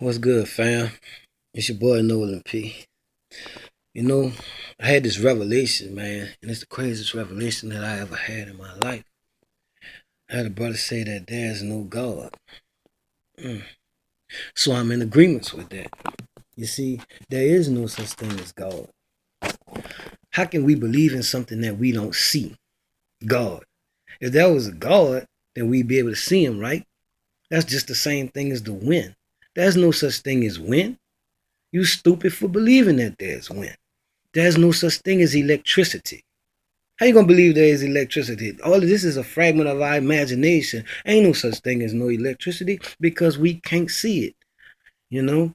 What's good, fam? It's your boy Nolan P. You know, I had this revelation, man, and it's the craziest revelation that I ever had in my life. I had a brother say that there's no God. Mm. So I'm in agreements with that. You see, there is no such thing as God. How can we believe in something that we don't see? God. If there was a God, then we'd be able to see him, right? That's just the same thing as the wind. There's no such thing as wind. You stupid for believing that there's wind. There's no such thing as electricity. How you gonna believe there is electricity? All of this is a fragment of our imagination. Ain't no such thing as no electricity because we can't see it. You know?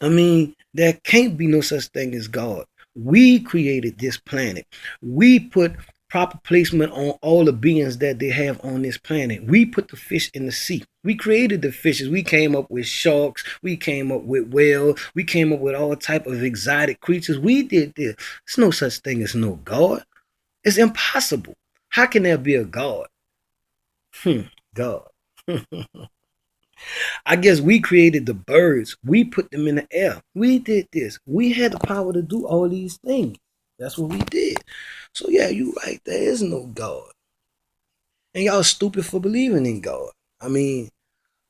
I mean, there can't be no such thing as God. We created this planet. We put proper placement on all the beings that they have on this planet. We put the fish in the sea. We created the fishes. We came up with sharks. We came up with whales. We came up with all type of exotic creatures. We did this. There's no such thing as no God. It's impossible. How can there be a God? God. I guess we created the birds. We put them in the air. We did this. We had the power to do all these things. That's what we did. So yeah, you right. There is no God. And y'all stupid for believing in God. I mean,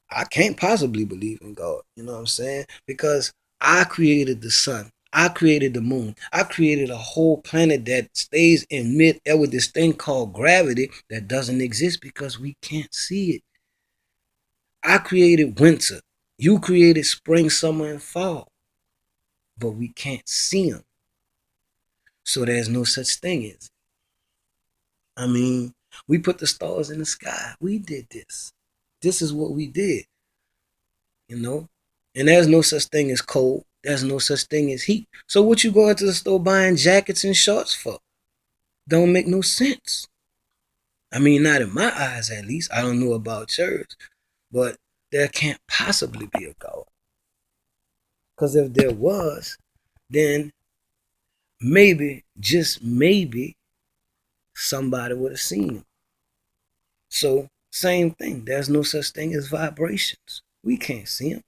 I can't possibly believe in God. You know what I'm saying? Because I created the sun. I created the moon. I created a whole planet that stays in mid-air with this thing called gravity that doesn't exist because we can't see it. I created winter. You created spring, summer, and fall, but we can't see them. So there's no such thing as. I mean, we put the stars in the sky. We did this. This is what we did, you know? And there's no such thing as cold. There's no such thing as heat. So what you going to the store buying jackets and shorts for? Don't make no sense. I mean, not in my eyes at least. I don't know about yours, but there can't possibly be a God. Because if there was, then maybe, just maybe, somebody would have seen him. So, same thing. There's no such thing as vibrations. We can't see them.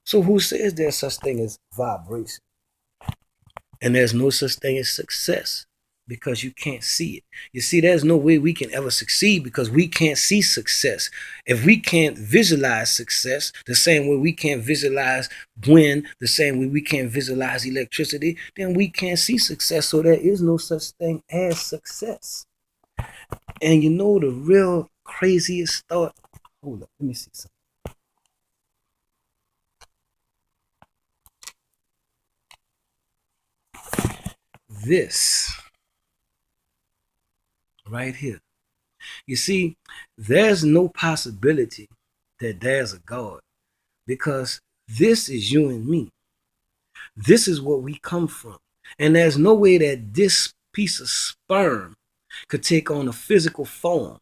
So, who says there's such thing as vibration? And there's no such thing as success because you can't see it. You see, there's no way we can ever succeed because we can't see success. If we can't visualize success the same way we can't visualize wind, the same way we can't visualize electricity, then we can't see success. So there is no such thing as success. And you know the real craziest thought? Hold up, let me see something. This right here. You see, there's no possibility that there's a God because this is you and me. This is what we come from. And there's no way that this piece of sperm could take on a physical form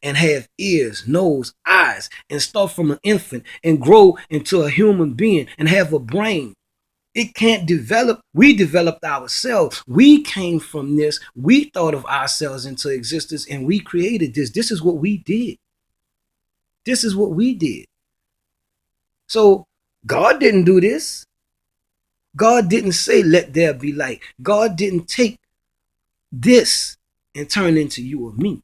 and have ears, nose, eyes, and start from an infant and grow into a human being and have a brain. It can't develop. We developed ourselves. We came from this. We thought of ourselves into existence and we created this. This is what we did. This is what we did. So God didn't do this. God didn't say, let there be light. God didn't take this and turn into you or me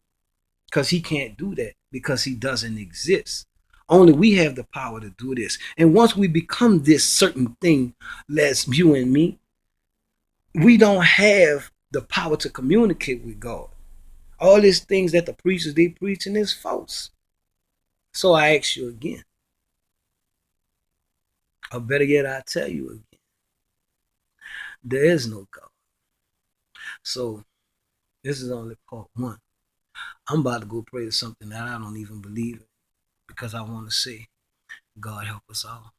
because he can't do that because he doesn't exist. Only we have the power to do this. And once we become this certain thing, that's you and me, we don't have the power to communicate with God. All these things that the preachers they preaching is false. So I ask you again, or better yet, I tell you again, there is no God. So this is only part one. I'm about to go pray to something that I don't even believe in because I want to say, God help us all.